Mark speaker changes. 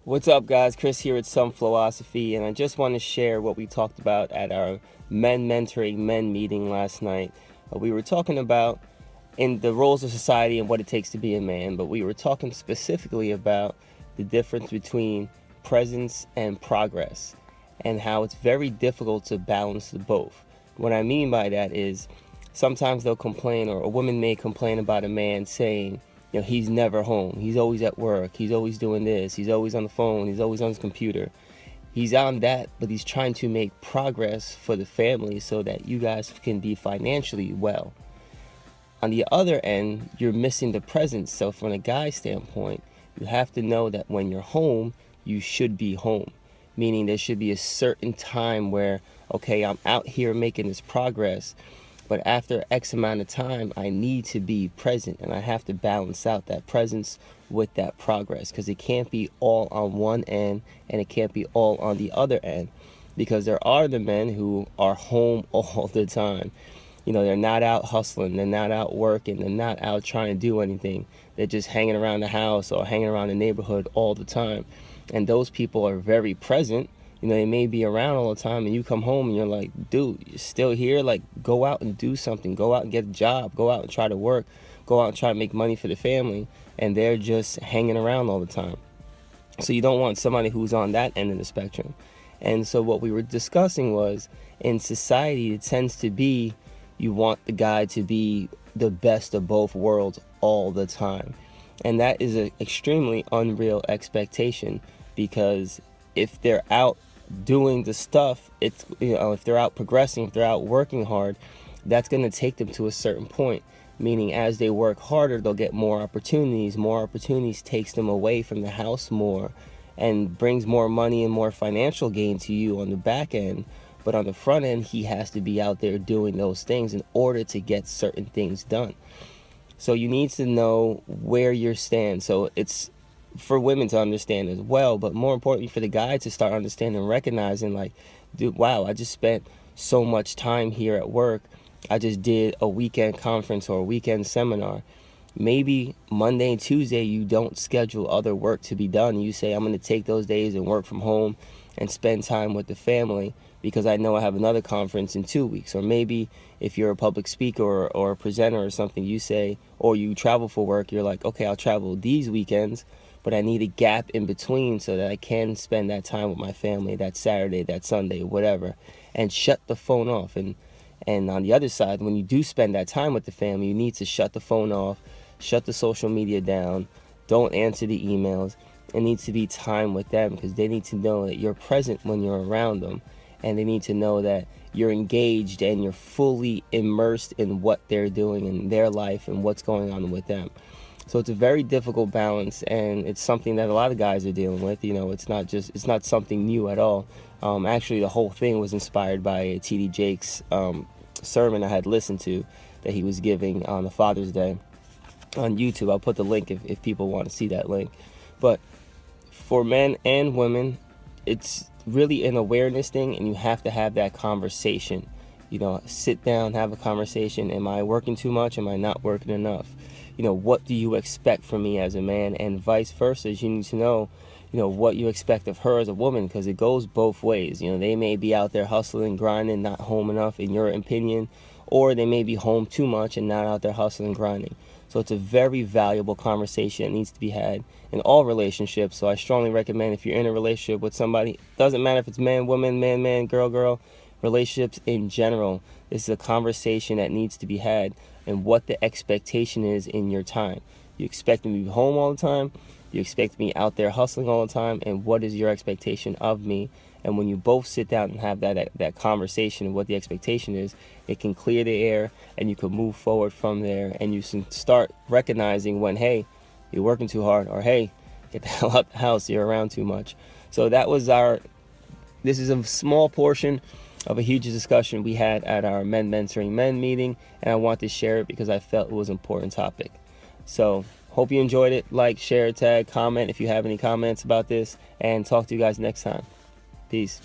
Speaker 1: What's up, guys? Chris here at some FLO-OSOPHY, and I just want to share what we talked about at our men mentoring men meeting last night. We were talking about in the roles of society and what it takes to be a man, but we were talking specifically about the difference between presence and progress and how it's very difficult to balance the both. What I mean by that is sometimes they'll complain, or a woman may complain about a man saying, he's never home. He's always at work. He's always doing this. He's always on the phone. He's always on his computer. He's on that, but he's trying to make progress for the family so that you guys can be financially well. On the other end, you're missing the presence. So from a guy's standpoint, you have to know that when you're home, you should be home. Meaning there should be a certain time where, okay, I'm out here making this progress, but after X amount of time, I need to be present, and I have to balance out that presence with that progress, because it can't be all on one end and it can't be all on the other end, because there are the men who are home all the time. They're not out hustling, they're not out working, they're not out trying to do anything. They're just hanging around the house or hanging around the neighborhood all the time. And those people are very present. They may be around all the time, and you come home and you're like, dude, you're still here? Like, go out and do something. Go out and get a job. Go out and try to work. Go out and try to make money for the family. And they're just hanging around all the time. So you don't want somebody who's on that end of the spectrum. And so what we were discussing was, in society, it tends to be, you want the guy to be the best of both worlds all the time. And that is an extremely unreal expectation, because if they're out doing the stuff, if they're out progressing, if they're out working hard, that's going to take them to a certain point. Meaning, as they work harder, they'll get more opportunities. More opportunities takes them away from the house more and brings more money and more financial gain to you on the back end. But on the front end, he has to be out there doing those things in order to get certain things done. So you need to know where you stand. So it's for women to understand as well, but more importantly for the guy to start understanding and recognizing, like, dude, wow, I just spent so much time here at work. I just did a weekend conference or a weekend seminar. Maybe Monday and Tuesday you don't schedule other work to be done. You say, I'm going to take those days and work from home and spend time with the family because I know I have another conference in 2 weeks. Or maybe if you're a public speaker or a presenter or something, you say, or you travel for work, you're like, okay, I'll travel these weekends, but I need a gap in between so that I can spend that time with my family, that Saturday, that Sunday, whatever, and shut the phone off. And on the other side, when you do spend that time with the family, you need to shut the phone off, shut the social media down, don't answer the emails. It needs to be time with them, because they need to know that you're present when you're around them, and they need to know that you're engaged and you're fully immersed in what they're doing in their life and what's going on with them. So it's a very difficult balance, and it's something that a lot of guys are dealing with. It's not something new at all. Actually, the whole thing was inspired by T.D. Jakes' sermon I had listened to that he was giving on the Father's Day on YouTube. I'll put the link if people want to see that link. But for men and women, it's really an awareness thing, and you have to have that conversation. Sit down, have a conversation. Am I working too much? Am I not working enough? What do you expect from me as a man? And vice versa. You need to know, what you expect of her as a woman, because it goes both ways. They may be out there hustling, grinding, not home enough in your opinion, or they may be home too much and not out there hustling, grinding. So it's a very valuable conversation that needs to be had in all relationships. So I strongly recommend, if you're in a relationship with somebody, doesn't matter if it's man, woman, man, man, girl, girl, relationships in general, this is a conversation that needs to be had, and what the expectation is in your time. You expect me to be home all the time? You expect me out there hustling all the time? And what is your expectation of me? And when you both sit down and have that conversation of what the expectation is, it can clear the air, and you can move forward from there, and you can start recognizing when, hey, you're working too hard, or hey, get the hell out the house, you're around too much. So this is a small portion of a huge discussion we had at our Men Mentoring Men meeting, and I want to share it because I felt it was an important topic. So hope you enjoyed it. Like, share, tag, comment if you have any comments about this, and talk to you guys next time. Peace.